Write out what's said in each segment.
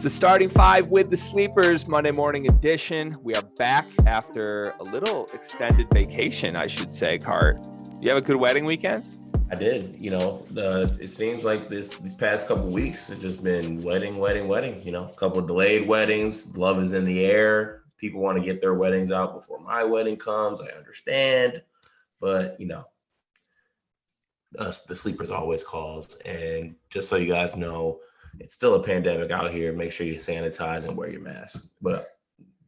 the starting five with the sleepers Monday morning edition. We are back after a little extended vacation, I should say. Cart, you have a good wedding weekend? I did. It seems like these past couple of weeks have just been wedding. A couple of delayed weddings. Love is in the air. People want to get their weddings out before my wedding comes. I understand, but us the sleepers always calls. And just so you guys know, it's still a pandemic out here. Make sure you sanitize and wear your mask. But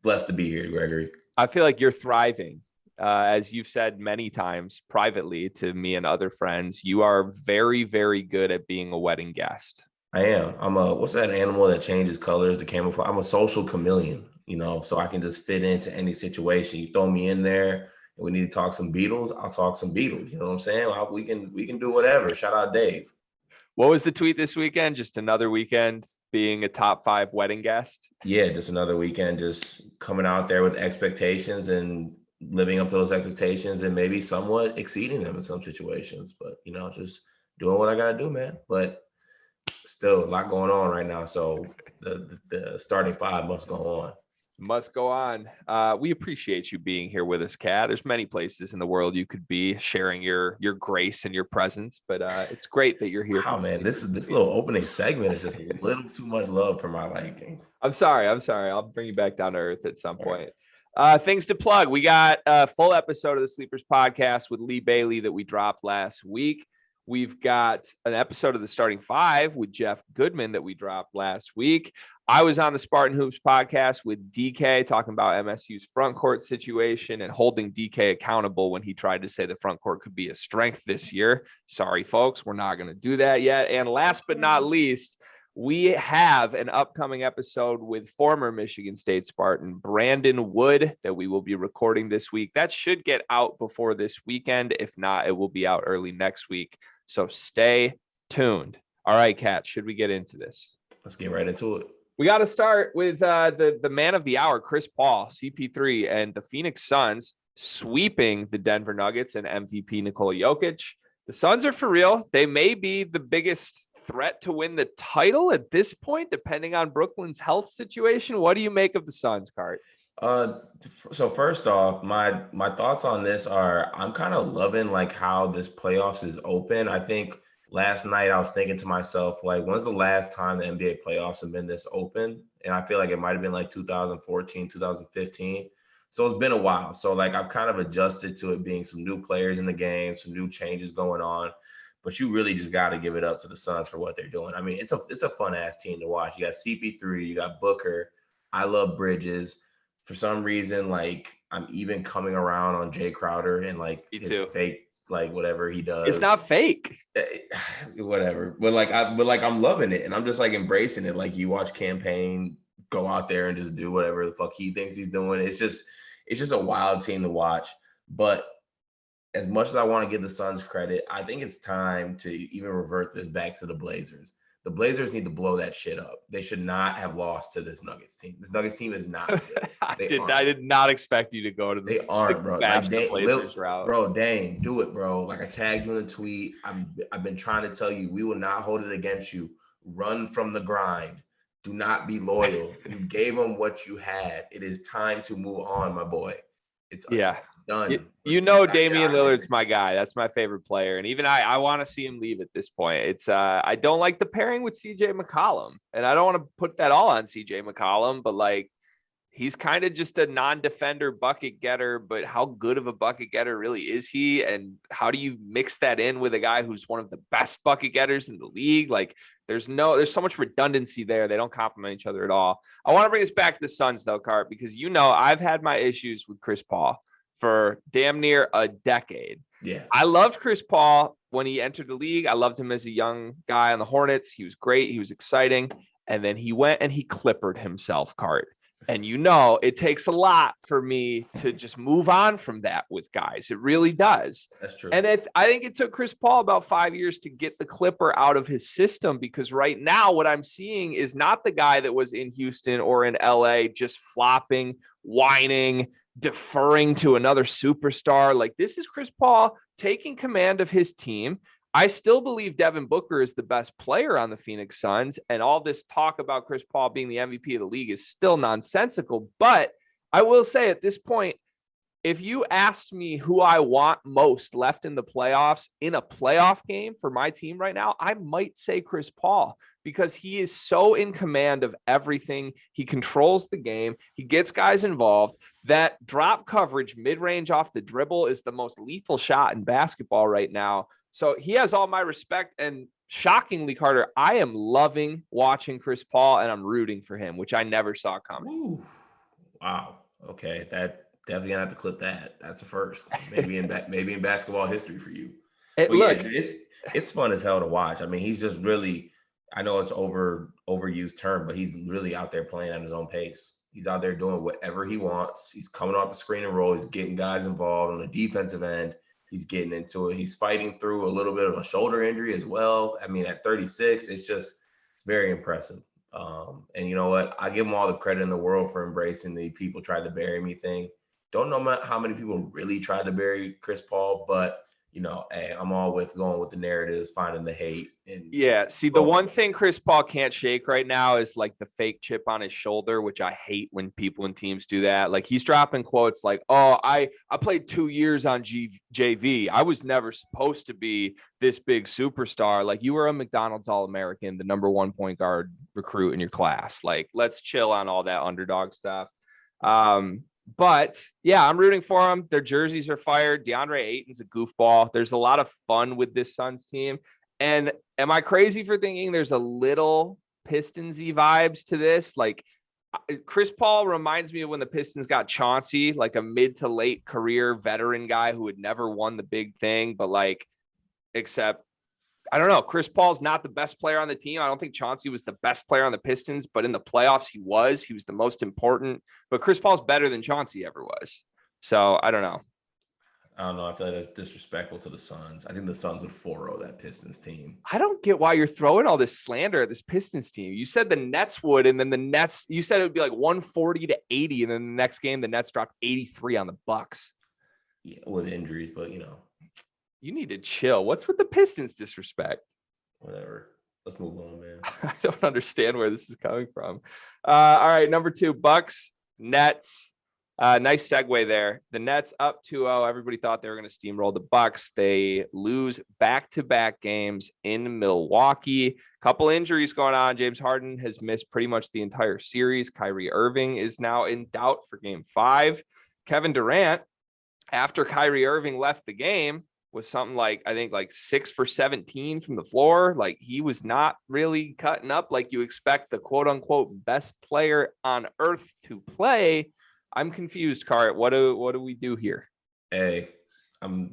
blessed to be here, Gregory. I feel like you're thriving. As you've said many times privately to me and other friends, you are very, very good at being a wedding guest. I am. what's that animal that changes colors to camouflage? I'm a social chameleon, so I can just fit into any situation. You throw me in there and we need to talk some Beatles, I'll talk some Beatles. You know what I'm saying? We can do whatever. Shout out Dave. What was the tweet this weekend? Just another weekend being a top 5 wedding guest? Yeah, just another weekend, just coming out there with expectations and living up to those expectations and maybe somewhat exceeding them in some situations. But, just doing what I got to do, man. But still a lot going on right now. So the starting five must go on. Must go on. We appreciate you being here with us, Kat. There's many places in the world you could be sharing your grace and your presence, but it's great that you're here. Wow, man, this little opening segment is just a little too much love for my liking. I'm sorry. I'll bring you back down to earth at some point. Things to plug. We got a full episode of the Sleepers podcast with Lee Bailey that we dropped last week. We've got an episode of the starting five with Jeff Goodman that we dropped last week. I was on the Spartan Hoops podcast with DK talking about MSU's front court situation and holding DK accountable when he tried to say the front court could be a strength this year. Sorry, folks, we're not going to do that yet. And last but not least, we have an upcoming episode with former Michigan State Spartan Brandon Wood that we will be recording this week. That should get out before this weekend. If not, it will be out early next week. So stay tuned. All right, Kat, should we get into this? Let's get right into it. We got to start with the man of the hour, Chris Paul, CP3, and the Phoenix Suns sweeping the Denver Nuggets and MVP Nikola Jokic. The Suns are for real. They may be the biggest threat to win the title at this point, depending on Brooklyn's health situation. What do you make of the Suns, Cart? So first off, my thoughts on this are I'm kind of loving like how this playoffs is open. I think last night I was thinking to myself, like, when's the last time the NBA playoffs have been this open? And I feel like it might have been like 2014, 2015. So it's been a while. So like I've kind of adjusted to it being some new players in the game, some new changes going on. But you really just got to give it up to the Suns for what they're doing. I mean, it's a fun ass team to watch. You got CP3, you got Booker. I love Bridges. For some reason, like I'm even coming around on Jay Crowder and like his fake, like whatever he does. It's not fake. Whatever. But I'm loving it. And I'm just like embracing it. Like you watch Campaign go out there and just do whatever the fuck he thinks he's doing. It's just a wild team to watch. But as much as I want to give the Suns credit, I think it's time to even revert this back to the Blazers. The Blazers need to blow that shit up. They should not have lost to this Nuggets team. This Nuggets team is not good. I did not expect you to go to the They aren't, bro. Like Blazers route. Bro, Dame, do it, bro. Like I tagged you in the tweet. I've been trying to tell you, we will not hold it against you. Run from the grind. Do not be loyal. You gave them what you had. It is time to move on, my boy. It's done. You know Damian Lillard's my guy. That's my favorite player. And even I want to see him leave at this point. It's I don't like the pairing with CJ McCollum. And I don't want to put that all on CJ McCollum, but like he's kind of just a non-defender bucket getter, but how good of a bucket getter really is he? And how do you mix that in with a guy who's one of the best bucket getters in the league? Like there's so much redundancy there. They don't complement each other at all. I want to bring us back to the Suns though, Cart, because I've had my issues with Chris Paul for damn near a decade. Yeah. I loved Chris Paul when he entered the league. I loved him as a young guy on the Hornets. He was great. He was exciting. And then he went and he clippered himself, Cart. And it takes a lot for me to just move on from that with guys. It really does. That's true. And I think it took Chris Paul about 5 years to get the clipper out of his system, because right now what I'm seeing is not the guy that was in Houston or in LA just flopping, whining, deferring to another superstar. Like this is Chris Paul taking command of his team. I still believe Devin Booker is the best player on the Phoenix Suns, and all this talk about Chris Paul being the MVP of the league is still nonsensical. But I will say at this point, if you asked me who I want most left in the playoffs in a playoff game for my team right now, I might say Chris Paul, because he is so in command of everything. He controls the game. He gets guys involved. That drop coverage mid-range off the dribble is the most lethal shot in basketball right now. So he has all my respect. And shockingly, Carter, I am loving watching Chris Paul, and I'm rooting for him, which I never saw coming. Ooh, wow. Okay, that definitely gonna have to clip that. That's a first, maybe in basketball history for you. Look, it's fun as hell to watch. I mean, he's just really. I know it's overused term, but he's really out there playing at his own pace. He's out there doing whatever he wants. He's coming off the screen and roll. He's getting guys involved on the defensive end. He's getting into it. He's fighting through a little bit of a shoulder injury as well. I mean, at 36, it's very impressive. And you know what? I give him all the credit in the world for embracing the people tried to bury me thing. Don't know how many people really tried to bury Chris Paul, but hey, I'm all with going with the narratives, finding the hate. And yeah, see, the one thing Chris Paul can't shake right now is like the fake chip on his shoulder, which I hate when people and teams do that. Like, he's dropping quotes like, "Oh, I played 2 years on JV. I was never supposed to be this big superstar. Like, you were a McDonald's All-American, the number 1 point guard recruit in your class. Like, let's chill on all that underdog stuff." But yeah, I'm rooting for them. Their jerseys are fired. DeAndre Ayton's a goofball. There's a lot of fun with this Suns team. And am I crazy for thinking there's a little Pistons-y vibes to this? Like, Chris Paul reminds me of when the Pistons got Chauncey, like a mid to late career veteran guy who had never won the big thing, but like, except I don't know. Chris Paul's not the best player on the team. I don't think Chauncey was the best player on the Pistons, but in the playoffs, he was. He was the most important. But Chris Paul's better than Chauncey ever was. So I don't know. I don't know. I feel like that's disrespectful to the Suns. I think the Suns would 4-0 that Pistons team. I don't get why you're throwing all this slander at this Pistons team. You said the Nets would, and then the Nets, you said it would be like 140-80, and then the next game, the Nets dropped 83 on the Bucks. Yeah, with injuries, but You need to chill. What's with the Pistons disrespect? Whatever. Let's move on, man. I don't understand where this is coming from. All right, number 2, Bucks, Nets. Nice segue there. The Nets up 2-0. Everybody thought they were going to steamroll the Bucks. They lose back-to-back games in Milwaukee. Couple injuries going on. James Harden has missed pretty much the entire series. Kyrie Irving is now in doubt for Game 5. Kevin Durant, after Kyrie Irving left the game, was something like, I think like 6 for 17 from the floor. Like, he was not really cutting up like you expect the quote unquote best player on earth to play. I'm confused, Cart. What do we do here? Hey,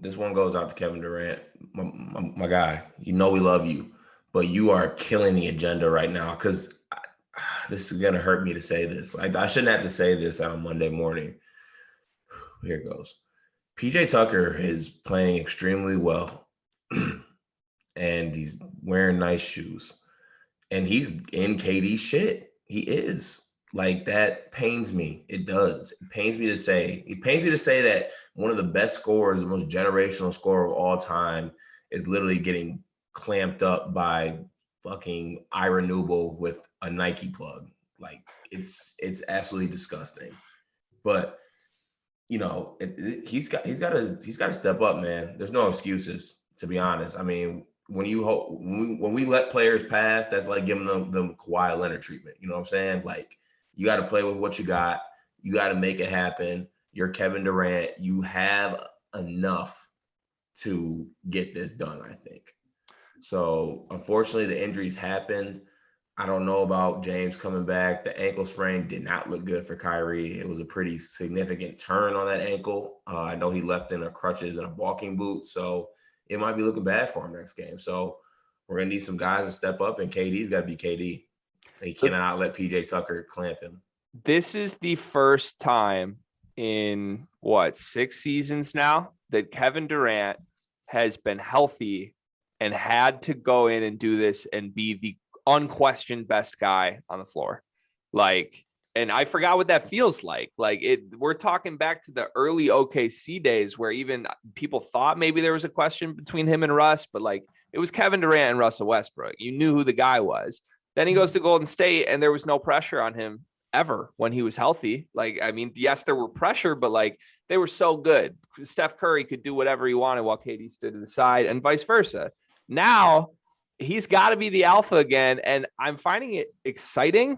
this one goes out to Kevin Durant, my guy. We love you, but you are killing the agenda right now, because this is going to hurt me to say this. Like, I shouldn't have to say this on Monday morning. Here it goes. PJ Tucker is playing extremely well, and he's wearing nice shoes, and he's in KD shit. He is. Like, that pains me. It does. It pains me to say that one of the best scorers, the most generational scorer of all time, is literally getting clamped up by fucking Ira Newble with a Nike plug. Like, it's absolutely disgusting. But he's got to step up, man. There's no excuses, to be honest. I mean, when we let players pass, that's like giving them Kawhi Leonard treatment. You know what I'm saying? Like, you got to play with what you got. You got to make it happen. You're Kevin Durant. You have enough to get this done, I think. So, unfortunately, the injuries happened. I don't know about James coming back. The ankle sprain did not look good for Kyrie. It was a pretty significant turn on that ankle. I know he left in a crutches and a walking boot, so it might be looking bad for him next game. So we're going to need some guys to step up, and KD's got to be KD. He cannot let PJ Tucker clamp him. This is the first time in, 6 seasons now that Kevin Durant has been healthy and had to go in and do this and be the unquestioned best guy on the floor. Like, And I forgot what that feels like. We're talking back to the early OKC days where even people thought maybe there was a question between him and Russ, but like it was Kevin Durant and Russell Westbrook. You knew who the guy was. Then he goes to Golden State and there was no pressure on him ever when he was healthy. Like, I mean, yes, there were pressure, but like they were so good. Steph Curry could do whatever he wanted while KD stood to the side and vice versa. Now he's got to be the alpha again. And I'm finding it exciting,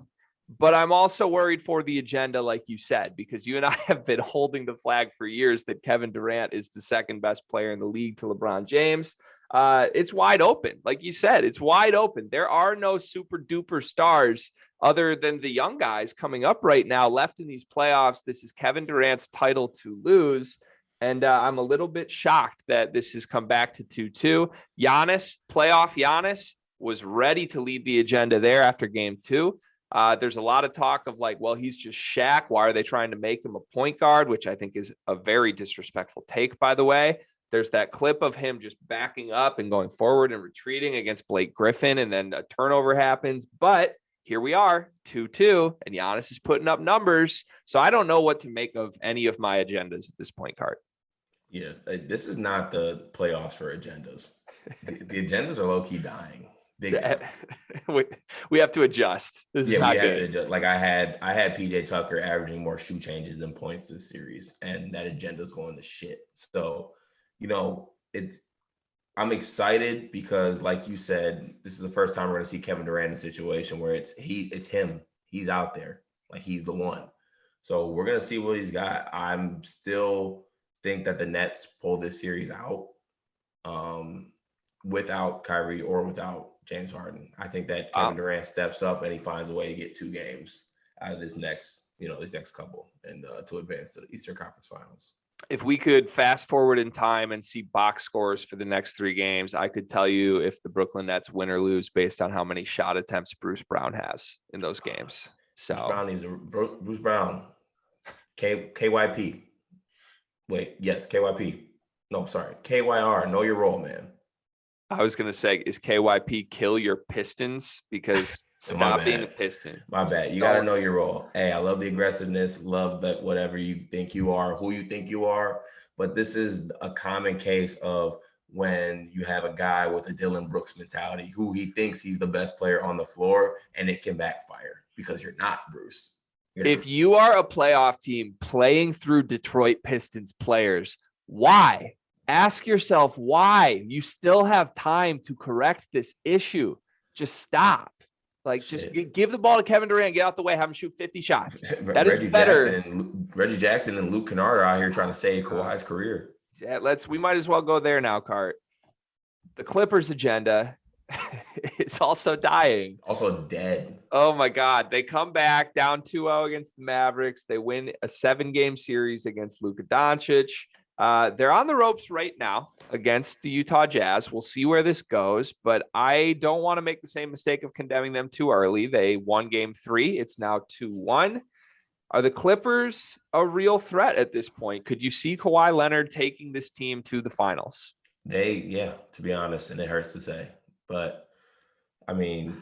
but I'm also worried for the agenda, like you said, because you and I have been holding the flag for years that Kevin Durant is the second best player in the league to LeBron James. It's wide open. Like you said, it's wide open. There are no super duper stars other than the young guys coming up right now left in these playoffs. This is Kevin Durant's title to lose. And I'm a little bit shocked that this has come back to 2-2. Playoff Giannis was ready to lead the agenda there after game 2. There's a lot of talk of like, well, he's just Shaq. Why are they trying to make him a point guard? Which I think is a very disrespectful take, by the way. There's that clip of him just backing up and going forward and retreating against Blake Griffin, and then a turnover happens. But here we are, 2-2, and Giannis is putting up numbers. So I don't know what to make of any of my agendas at this point, Cart. Yeah, this is not the playoffs for agendas. The agendas are low-key dying. We have to adjust. This is not good. To adjust. Like I had PJ Tucker averaging more shoe changes than points this series, and that agenda's going to shit. So, I'm excited because, like you said, this is the first time we're going to see Kevin Durant in a situation where it's him. He's out there, like he's the one. So we're going to see what he's got. I'm still think that the Nets pull this series out without Kyrie or without James Harden. I think that Kevin Durant steps up and he finds a way to get 2 games out of this next couple and to advance to the Eastern Conference Finals. If we could fast forward in time and see box scores for the next 3 games, I could tell you if the Brooklyn Nets win or lose based on how many shot attempts Bruce Brown has in those games. So Bruce Brown, KYP. Wait, yes, KYP. No, sorry, KYR. Know your role, man. I was going to say, is KYP kill your Pistons? Because stop being a Piston. My bad. You got to know your role. Hey, I love the aggressiveness. Love that whatever you think you are, who you think you are. But this is a common case of when you have a guy with a Dylan Brooks mentality who he thinks he's the best player on the floor, and it can backfire because you're not, Bruce. If you are a playoff team playing through Detroit Pistons players, why? Ask yourself why. You still have time to correct this issue. Just stop. Just give the ball to Kevin Durant, get out the way, have him shoot 50 shots. That is better. Reggie Jackson and Luke Kennard are out here trying to save Kawhi's career. Yeah, we might as well go there now, Cart. The Clippers agenda is also dying. Also dead. Oh my God. They come back down 2-0 against the Mavericks. They win a 7-game series against Luka Doncic. They're on the ropes right now against the Utah Jazz. We'll see where this goes, but I don't want to make the same mistake of condemning them too early. They won game 3. It's now 2-1. Are the Clippers a real threat at this point? Could you see Kawhi Leonard taking this team to the finals? To be honest, and it hurts to say, but I mean,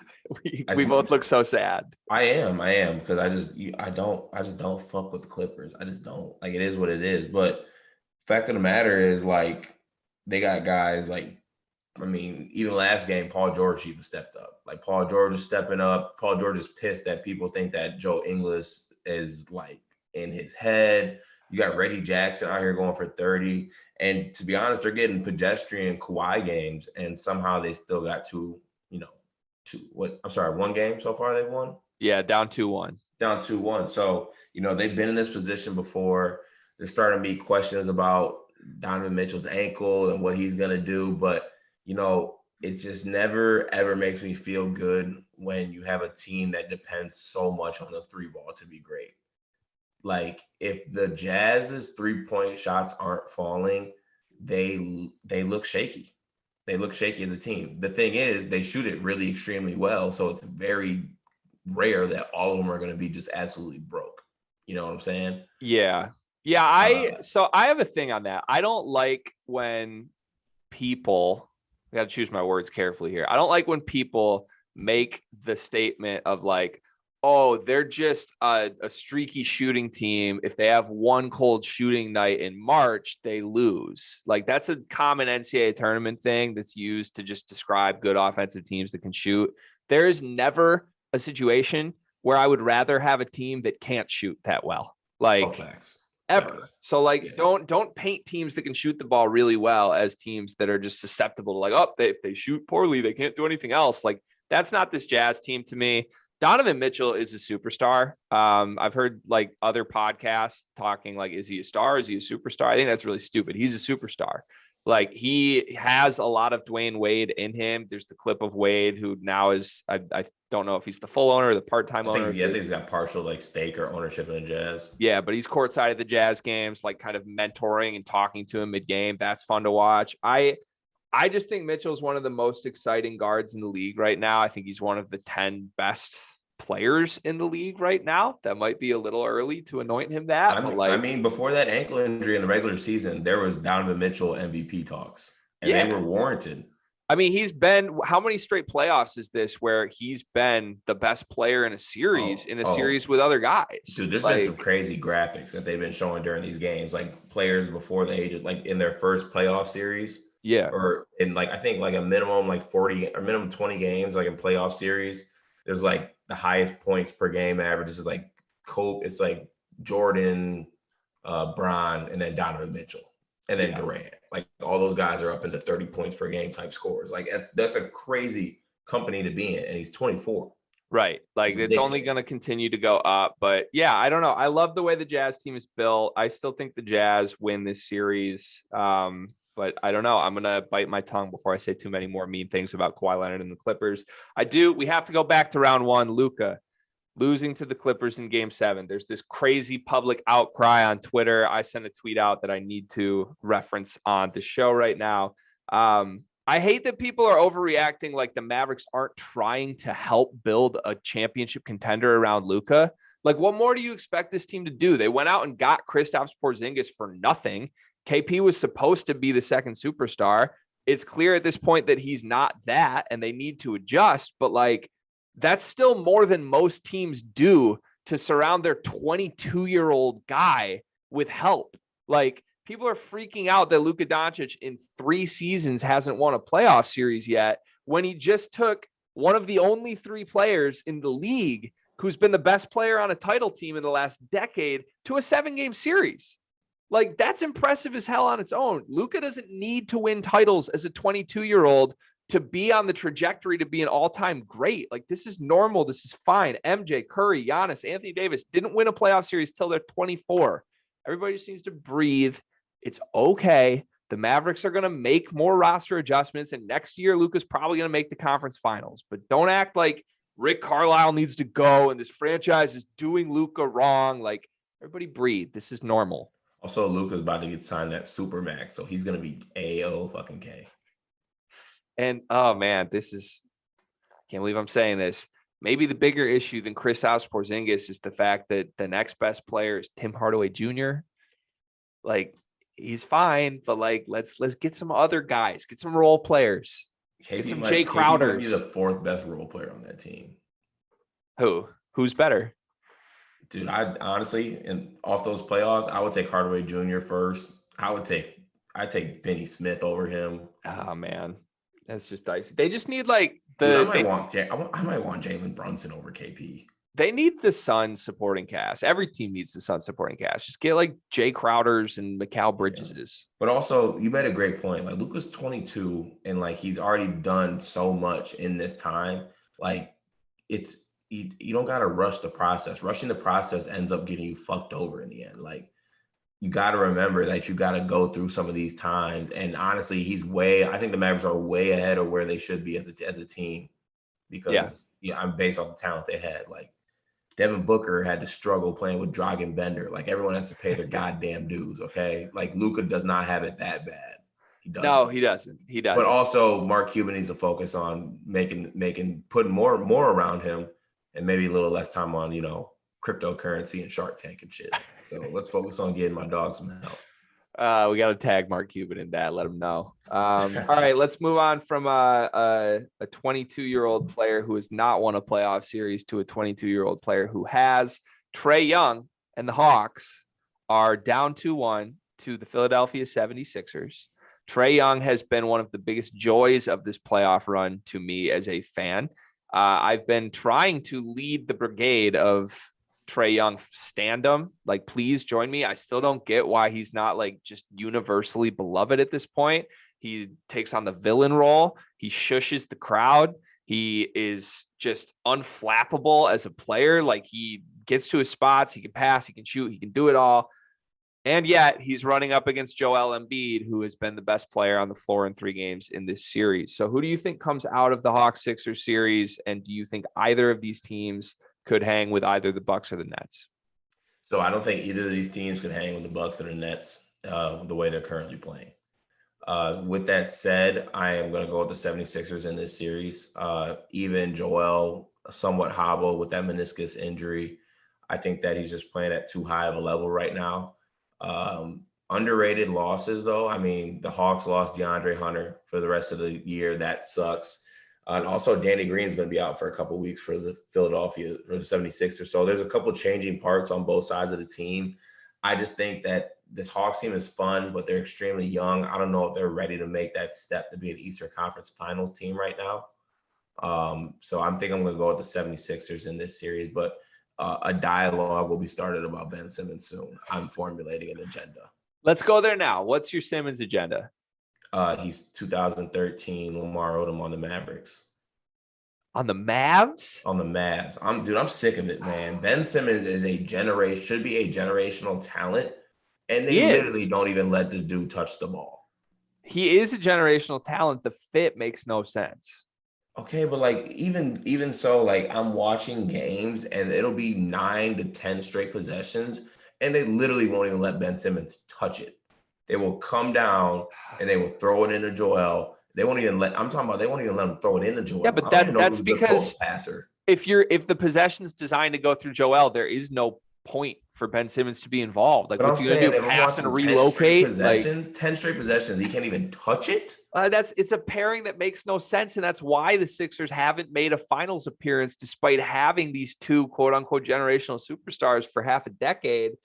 we both look so sad. I am because I just don't fuck with the Clippers. I just don't. Like, it is what it is. But fact of the matter is, like, they got guys like, I mean, even last game, Paul George even stepped up. Like, Paul George is stepping up. Paul George is pissed that people think that Joe Ingles is like in his head. You got Reggie Jackson out here going for 30. And to be honest, they're getting pedestrian Kawhi games, and somehow they still got one game so far they've won? Yeah, down 2-1. Down 2-1. So, they've been in this position before. There's starting to be questions about Donovan Mitchell's ankle and what he's going to do. But, it just never, ever makes me feel good when you have a team that depends so much on the 3-ball to be great. Like, if the Jazz's 3-point shots aren't falling, they look shaky. They look shaky as a team. The thing is, they shoot it really extremely well. So it's very rare that all of them are going to be just absolutely broke. You know what I'm saying? Yeah. Yeah. I have a thing on that. I don't like when people, I got to choose my words carefully here. I don't like when people make the statement of like, Oh, they're just a streaky shooting team. If they have one cold shooting night in March, they lose. Like that's a common NCAA tournament thing that's used to just describe good offensive teams that can shoot. There is never a situation where I would rather have a team that can't shoot that well. Oh, Like facts. ever. Facts. So like Yeah. don't paint teams that can shoot the ball really well as teams that are just susceptible to like, oh, if they shoot poorly, they can't do anything else. Like that's not this Jazz team to me. Donovan Mitchell is a superstar. I've heard like other podcasts talking like, is he a star? Is he a superstar? I think that's really stupid. He's a superstar. Like he has a lot of Dwayne Wade in him. There's the clip of Wade who now is, I don't know if he's the full owner or the part-time owner. I think he's got partial like stake or ownership in the Jazz. Yeah, but he's courtside at the Jazz games, like kind of mentoring and talking to him mid-game. That's fun to watch. I just think Mitchell's one of the most exciting guards in the league right now. I think he's one of the 10 best players in the league right now. That might be a little early to anoint him that. I mean, before that ankle injury in the regular season, there was Donovan Mitchell MVP talks, and they were warranted. I mean, he's been, how many straight playoffs is this where he's been the best player in a series, series with other guys? Dude, there's been some crazy graphics that they've been showing during these games, like players before the age of, like in their first playoff series. Yeah. Or in like, I think like a minimum like 40 or minimum 20 games, like in playoff series, there's like the highest points per game average. This is like Kobe, it's like Jordan, Bron, and then Donovan Mitchell. And then Durant, like all those guys are up into 30 points per game type scores. Like that's a crazy company to be in. And he's 24. Right. Like it's only going to continue to go up. But yeah, I don't know. I love the way the Jazz team is built. I still think the Jazz win this series. But I don't know. I'm going to bite my tongue before I say too many more mean things about Kawhi Leonard and the Clippers. We have to go back to round one. Luka losing to the Clippers in game 7. There's this crazy public outcry on Twitter. I sent a tweet out that I need to reference on the show right now. I hate that people are overreacting like the Mavericks aren't trying to help build a championship contender around Luka. Like, what more do you expect this team to do? They went out and got Kristaps Porzingis for nothing. KP was supposed to be the second superstar. It's clear at this point that he's not that, and they need to adjust. But like, that's still more than most teams do to surround their 22-year-old guy with help. Like, people are freaking out that Luka Doncic in 3 seasons hasn't won a playoff series yet when he just took one of the only 3 players in the league who's been the best player on a title team in the last decade to a 7-game series. Like, that's impressive as hell on its own. Luka doesn't need to win titles as a 22-year-old to be on the trajectory to be an all-time great. Like, this is normal. This is fine. MJ, Curry, Giannis, Anthony Davis didn't win a playoff series till they're 24. Everybody just needs to breathe. It's okay. The Mavericks are going to make more roster adjustments, and next year, Luka's probably going to make the conference finals. But don't act like Rick Carlisle needs to go and this franchise is doing Luka wrong. Like, everybody breathe. This is normal. Also, Luka's about to get signed at Supermax, so he's going to be A-O-fucking-K. And, oh, man, I can't believe I'm saying this. Maybe the bigger issue than Kristaps Porzingis is the fact that the next best player is Tim Hardaway Jr. Like, he's fine, but like, let's get some other guys, get some role players, get some Jay Crowders. He's the 4th best role player on that team. Who's better? Dude, I honestly, and off those playoffs, I would take Hardaway Jr. first. I'd take Finney Smith over him. Oh man, that's just dicey. They just need like I might want Jalen Brunson over KP. They need the Suns supporting cast. Every team needs the Suns supporting cast. Just get like Jay Crowders and Mikal Bridges. Yeah. But also, you made a great point. Like, Luka's 22, and like he's already done so much in this time. Like, you don't got to rush the process. Rushing the process ends up getting you fucked over in the end. Like, you got to remember that you got to go through some of these times. And honestly, I think the Mavericks are way ahead of where they should be as a team because I'm based off the talent they had. Like, Devin Booker had to struggle playing with Dragan Bender. Like, everyone has to pay their goddamn dues, okay? Like, Luka does not have it that bad. He doesn't. No, he doesn't. But also, Mark Cuban needs to focus on putting more around him and maybe a little less time on, cryptocurrency and Shark Tank and shit. So let's focus on getting my dog some help. We got to tag Mark Cuban in that. Let him know. All right, let's move on from a 22-year-old player who has not won a playoff series to a 22-year-old player who has. Trae Young and the Hawks are down 2-1 to the Philadelphia 76ers. Trae Young has been one of the biggest joys of this playoff run to me as a fan. I've been trying to lead the brigade of Trae Young standum. Like, please join me. I still don't get why he's not like just universally beloved at this point. He takes on the villain role. He shushes the crowd. He is just unflappable as a player. Like, he gets to his spots. He can pass. He can shoot. He can do it all. And yet he's running up against Joel Embiid, who has been the best player on the floor in 3 games in this series. So who do you think comes out of the Hawks-Sixers series? And do you think either of these teams could hang with either the Bucks or the Nets? So I don't think either of these teams could hang with the Bucks or the Nets the way they're currently playing. With that said, I am going to go with the 76ers in this series. Even Joel somewhat hobbled with that meniscus injury. I think that he's just playing at too high of a level right now. Underrated losses, though. I mean, the Hawks lost DeAndre Hunter for the rest of the year. That sucks. And also, Danny Green's going to be out for a couple of weeks for the 76ers. So there's a couple changing parts on both sides of the team. I just think that this Hawks team is fun, but they're extremely young. I don't know if they're ready to make that step to be an Eastern Conference Finals team right now. So I'm going to go with the 76ers in this series, but a dialogue will be started about Ben Simmons soon. I'm formulating an agenda. Let's go there now. What's your Simmons agenda? He's 2013 Lamar Odom on the Mavericks. On the Mavs? On the Mavs. I'm sick of it, man. Ben Simmons is should be a generational talent, and they literally don't even let this dude touch the ball. He is a generational talent. The fit makes no sense. Okay, but like even so, like I'm watching games and it'll be 9 to 10 straight possessions, and they literally won't even let Ben Simmons touch it. They will come down and they will throw it into Joel. They won't even let him throw it into Joel. Yeah, but that's because if the possession's designed to go through Joel, there is no point for Ben Simmons to be involved. Like, what's he gonna do? Pass and relocate? 10 straight possessions. He can't even touch it. It's a pairing that makes no sense, and that's why the Sixers haven't made a finals appearance despite having these 2 quote unquote generational superstars for half a decade.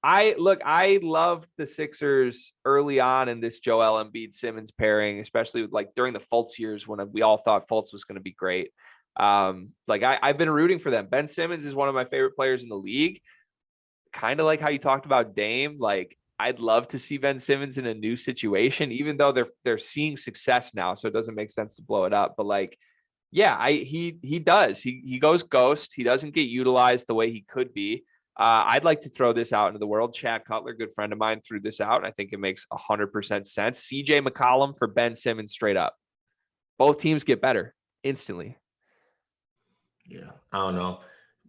I loved the Sixers early on in this Joel Embiid Simmons pairing, especially like during the Fultz years when we all thought Fultz was going to be great. I've been rooting for them. Ben Simmons is one of my favorite players in the league. Kind of like how you talked about Dame. Like, I'd love to see Ben Simmons in a new situation, even though they're seeing success now, so it doesn't make sense to blow it up. But like, yeah, he does. He goes ghost. He doesn't get utilized the way he could be. I'd like to throw this out into the world. Chad Cutler, good friend of mine, threw this out, and I think it makes 100% sense. CJ McCollum for Ben Simmons straight up. Both teams get better instantly. Yeah, I don't know.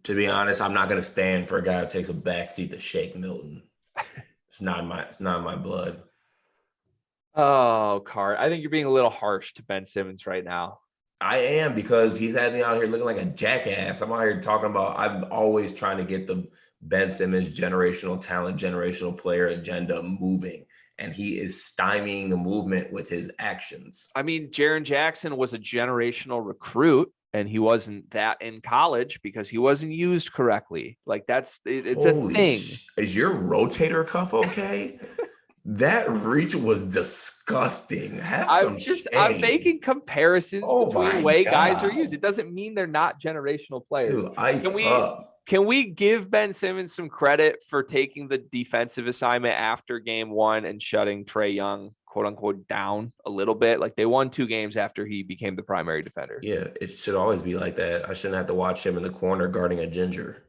To be honest, I'm not going to stand for a guy who takes a backseat to Shake Milton. It's not my blood. Oh, Cart. I think you're being a little harsh to Ben Simmons right now. I am, because he's had me out here looking like a jackass. I'm out here talking about I'm always trying to get the Ben Simmons generational talent, generational player agenda moving, and he is stymieing the movement with his actions. I mean, Jaren Jackson was a generational recruit, and he wasn't that in college because he wasn't used correctly. Like, it's a thing. Is your rotator cuff okay? That reach was disgusting. I'm making comparisons between the way guys are used. It doesn't mean they're not generational players. Dude, can we give Ben Simmons some credit for taking the defensive assignment after game 1 and shutting Trae Young, quote unquote, down a little bit? Like, they won 2 games after he became the primary defender. Yeah, it should always be like that. I shouldn't have to watch him in the corner guarding a ginger.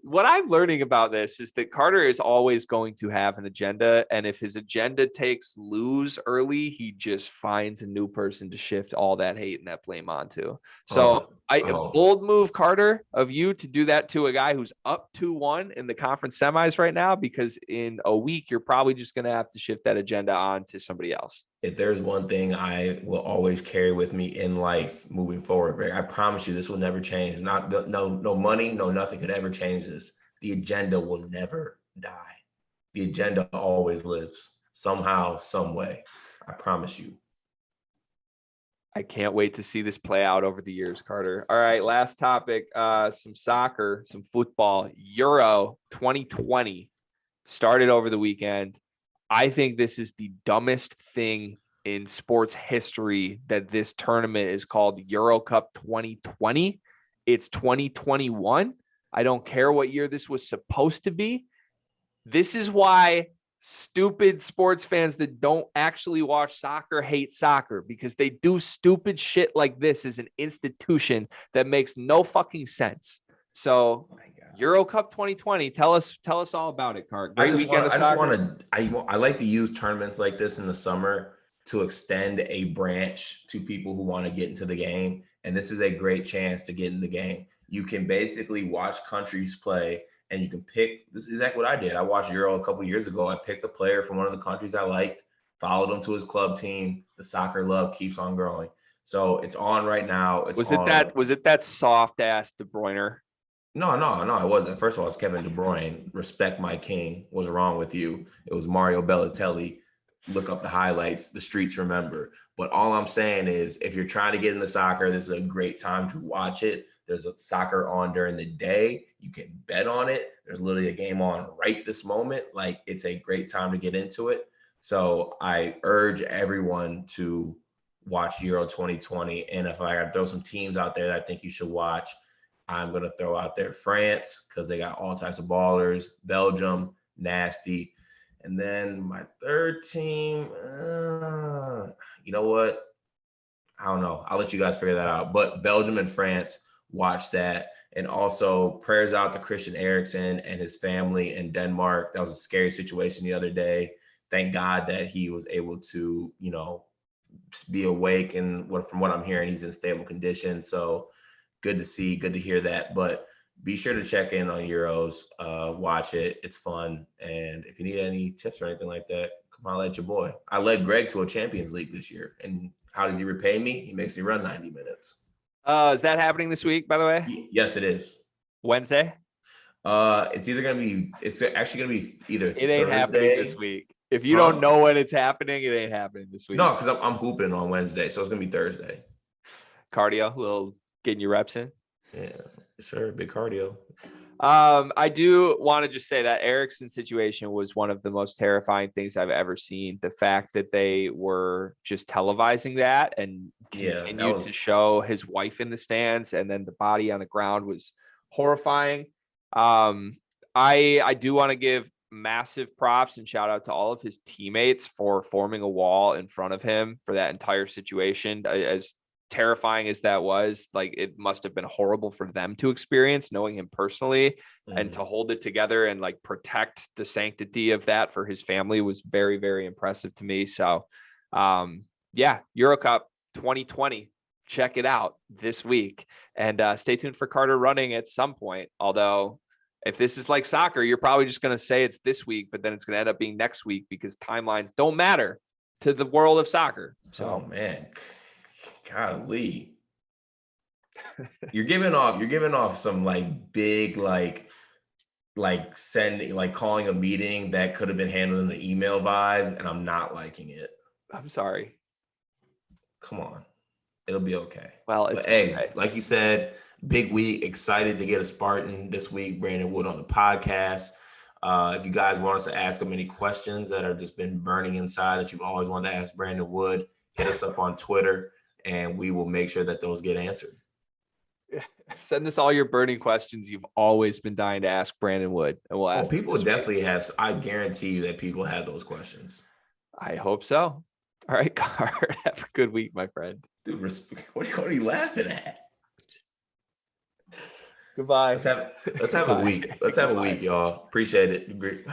What I'm learning about this is that Carter is always going to have an agenda. And if his agenda takes lose early, he just finds a new person to shift all that hate and that blame onto. So a bold move, Carter, of you to do that to a guy who's up 2-1 in the conference semis right now, because in a week, you're probably just going to have to shift that agenda on to somebody else. If there's one thing I will always carry with me in life moving forward, Greg, I promise you this will never change. No money, no nothing could ever change this. The agenda will never die. The agenda always lives somehow, some way. I promise you. I can't wait to see this play out over the years, Carter. All right, last topic, some soccer, some football. Euro 2020 started over the weekend. I think this is the dumbest thing in sports history that this tournament is called Euro Cup 2020. It's 2021. I don't care what year this was supposed to be. This is why stupid sports fans that don't actually watch soccer hate soccer, because they do stupid shit like this as an institution that makes no fucking sense. So Euro Cup 2020, tell us all about it, Cart. Great weekend of soccer. I like to use tournaments like this in the summer to extend a branch to people who want to get into the game. And this is a great chance to get in the game. You can basically watch countries play, and you can pick. This is exactly what I did. I watched Euro a couple of years ago. I picked a player from one of the countries I liked, followed him to his club team. The soccer love keeps on growing. So it's on right now. Was it that soft ass De Bruyne? No, it wasn't. First of all, it's Kevin De Bruyne. Respect my king. What's wrong with you? It was Mario Balotelli. Look up the highlights. The streets remember. But all I'm saying is, if you're trying to get into soccer, this is a great time to watch it. There's a soccer on during the day. You can bet on it. There's literally a game on right this moment. Like, it's a great time to get into it. So I urge everyone to watch Euro 2020. And if I got to throw some teams out there that I think you should watch, I'm going to throw out there France, because they got all types of ballers. Belgium, nasty. And then my third team, you know what? I don't know. I'll let you guys figure that out. But Belgium and France, watch that. And also prayers out to Christian Eriksen and his family in Denmark. That was a scary situation the other day. Thank God that he was able to, be awake. And from what I'm hearing, he's in stable condition. So good to see, good to hear that. But be sure to check in on Euros, watch it. It's fun. And if you need any tips or anything like that, come on, let your boy. I led Greg to a Champions League this year. And how does he repay me? He makes me run 90 minutes. Is that happening this week, by the way? Yes, it is. Wednesday? It's actually going to be either It ain't Thursday. happening this week. If you don't know when it's happening, it ain't happening this week. No, because I'm hooping on Wednesday. So it's going to be Thursday. Cardio, little getting your reps in. Yeah, sure. Big cardio. I do want to just say that Eriksen situation was one of the most terrifying things I've ever seen. The fact that they were just televising that and continued to show his wife in the stands, and then the body on the ground was horrifying. I do want to give massive props and shout out to all of his teammates for forming a wall in front of him for that entire situation. As terrifying as that was, like, it must have been horrible for them to experience, knowing him personally, and to hold it together and like protect the sanctity of that for his family was very, very impressive to me. So Euro Cup 2020, check it out this week, and stay tuned for Carter running at some point. Although if this is like soccer, you're probably just going to say it's this week, but then it's going to end up being next week, because timelines don't matter to the world of soccer. So, oh man, golly, you're giving off some like big like calling a meeting that could have been handled in the email vibes, and I'm not liking it. I'm sorry. Come on, it'll be okay. Well, but hey, like you said, big week. Excited to get a Spartan this week, Brandon Wood, on the podcast. If you guys want us to ask him any questions that have just been burning inside that you've always wanted to ask Brandon Wood, hit us up on Twitter, and we will make sure that those get answered. Send us all your burning questions you've always been dying to ask Brandon Wood, and we'll ask. People definitely have. I guarantee you that people have those questions. I hope so. All right, Card. Have a good week, my friend. Dude, what are you laughing at? Goodbye. Let's have a week. Let's have a week, y'all. Appreciate it.